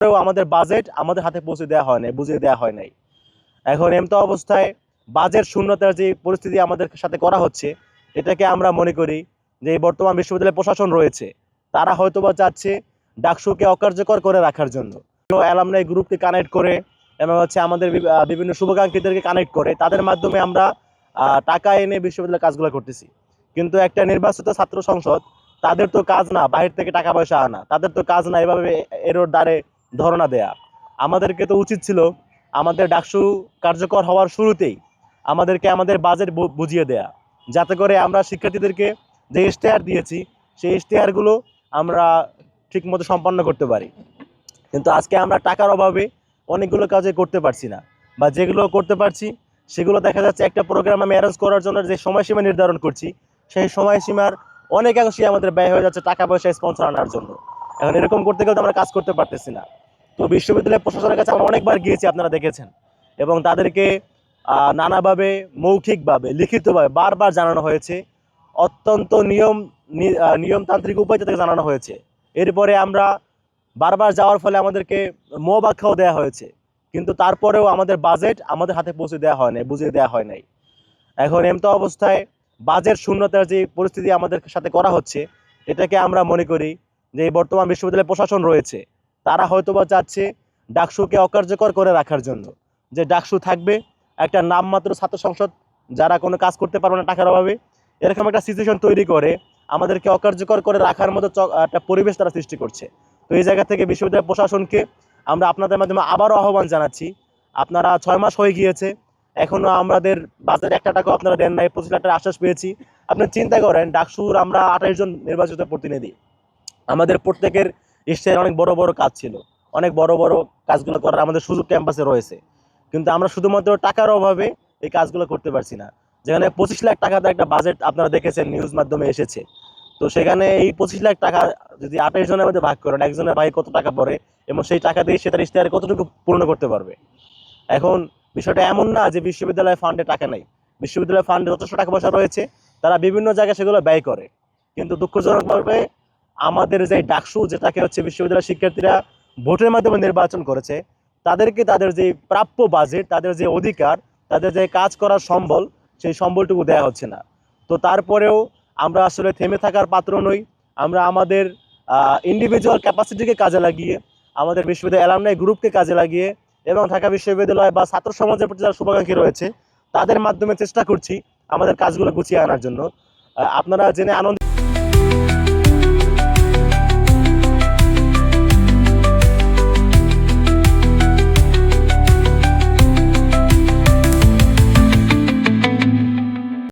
আমাদের বাজেট আমাদের হাতে পৌঁছে দেওয়া হয় নাই, বুঝিয়ে দেওয়া হয় নাই। এখন এমতো অবস্থায় বাজেট শূন্যতার যে পরিস্থিতি আমাদের সাথে করা হচ্ছে, এটাকে আমরা মনে করি যে এই বর্তমান বিশ্ববিদ্যালয় প্রশাসন রয়েছে, তারা হয়তোবা চাচ্ছে ডাকসুকে অকার্যকর করে রাখার জন্য। অ্যালামনাই গ্রুপকে কানেক্ট করে এবং আমাদের বিভিন্ন শুভাকাঙ্ক্ষীদেরকে কানেক্ট করে তাদের মাধ্যমে আমরা টাকা এনে বিশ্ববিদ্যালয়ের কাজগুলো করতেছি। কিন্তু একটা নির্বাচিত ছাত্র সংসদ, তাদের তো কাজ না বাহির থেকে টাকা পয়সা আনা, তাদের তো কাজ না এভাবে এরোর দ্বারে ধরনা দেয়া। আমাদেরকে তো উচিত ছিল আমাদের ডাকসু কার্যকর হওয়ার শুরুতেই আমাদেরকে আমাদের বাজেট বুঝিয়ে দেয়া, যাতে করে আমরা শিক্ষার্থীদেরকে যে ইশতেহার দিয়েছি সেই ইশতেহারগুলো আমরা ঠিকমতো সম্পন্ন করতে পারি। কিন্তু আজকে আমরা টাকার অভাবে অনেকগুলো কাজে করতে পারছি না, বা যেগুলো করতে পারছি সেগুলো দেখা যাচ্ছে একটা প্রোগ্রাম আমি অ্যারেঞ্জ করার জন্য যে সময়সীমা নির্ধারণ করছি, সেই সময়সীমার অনেক অংশই আমাদের ব্যয় হয়ে যাচ্ছে টাকা পয়সা স্পন্সর আনার জন্য। এখন এরকম করতে গেলে আমরা কাজ করতে পারতেছি না। তো বিশ্ববিদ্যালয় প্রশাসনের কাছে আমরা অনেকবার গিয়েছি, আপনারা দেখেছেন, এবং তাদেরকে নানাভাবে মৌখিকভাবে লিখিতভাবে বারবার জানানো হয়েছে, অত্যন্ত নিয়মতান্ত্রিক উপায় তাদেরকে জানানো হয়েছে। এরপরে আমরা বারবার যাওয়ার ফলে আমাদেরকে মোবাক্ষাও দেওয়া হয়েছে, কিন্তু তারপরেও আমাদের বাজেট আমাদের হাতে পৌঁছে দেওয়া হয় নাই, বুঝিয়ে দেওয়া হয় নাই। এখন এমতো অবস্থায় বাজেট শূন্যতার যে পরিস্থিতি আমাদের সাথে করা হচ্ছে, এটাকে আমরা মনে করি যে এই বর্তমান বিশ্ববিদ্যালয় প্রশাসন রয়েছে, তারা হয়তোবা চাচ্ছে ডাকসুকে অকার্যকর করে রাখার জন্য। যে ডাকসু থাকবে একটা নামমাত্র ছাত্র সংসদ, যারা কোনো কাজ করতে পারবে না টাকার অভাবে, এরকম একটা সিচুয়েশন তৈরি করে আমাদেরকে অকার্যকর করে রাখার মতো একটা পরিবেশ তারা সৃষ্টি করছে। তো এই জায়গা থেকে বিশ্ববিদ্যালয় প্রশাসনকে আমরা আপনাদের মাধ্যমে আবারও আহ্বান জানাচ্ছি, আপনারা 6 মাস হয়ে গিয়েছে, এখনো আমাদের বাজারে একটা টাকা আপনারা দেন নাই, 25 লাখ টাকার আশ্বাস পেয়েছি। আপনি চিন্তা করেন, ডাকসুর আমরা 28 জন নির্বাচিত প্রতিনিধি, আমাদের প্রত্যেকের ইশতেহারে অনেক বড় বড় কাজ ছিল, অনেক বড় বড় কাজগুলো করার আমাদের সুযোগ ক্যাম্পাসে রয়েছে, কিন্তু আমরা শুধুমাত্র টাকার অভাবে এই কাজগুলো করতে পারছি না। যেখানে 25 লাখ টাকাতে একটা বাজেট আপনারা দেখেছেন নিউজ মাধ্যমে এসেছে, তো সেখানে এই 25 লাখ টাকা যদি 28 জনের মধ্যে ভাগ করেন, একজনের ভাই কত টাকা পড়ে এবং সেই টাকা দিয়ে সে তার ইশতেহারে কতটুকু পূর্ণ করতে পারবে। এখন বিষয়টা এমন না যে বিশ্ববিদ্যালয় ফান্ডে টাকা নেই, বিশ্ববিদ্যালয় ফান্ডে যথেষ্ট টাকা পয়সা রয়েছে, তারা বিভিন্ন জায়গায় সেগুলো ব্যয় করে। কিন্তু দুঃখজনকভাবে আমাদের যে ডাকসু, যেটাকে বিশ্ববিদ্যালয়ের শিক্ষার্থীরা ভোটের মাধ্যমে নির্বাচন করেছে, তাদেরকে তাদের যে প্রাপ্য বাজেট, তাদের যে অধিকার, তাদের যে কাজ করার সম্বল, সেই সম্বলটুকু দেওয়া হচ্ছে না। তো তারপরেও আমরা আসলে থেমে থাকার পাত্র নই। আমরা আমাদের ইন্ডিভিজুয়াল ক্যাপাসিটিকে কাজে লাগিয়ে, আমাদের বিশ্ববিদ্যালয় অ্যালামনাই গ্রুপকে কাজে লাগিয়ে এবং ঢাকা বিশ্ববিদ্যালয় বা ছাত্র সমাজের প্রতি যারা শুভাকাঙ্ক্ষী রয়েছে তাদের মাধ্যমে চেষ্টা করছি আমাদের কাজগুলো গুছিয়ে আনার জন্য। আপনারা জেনে আনন্দ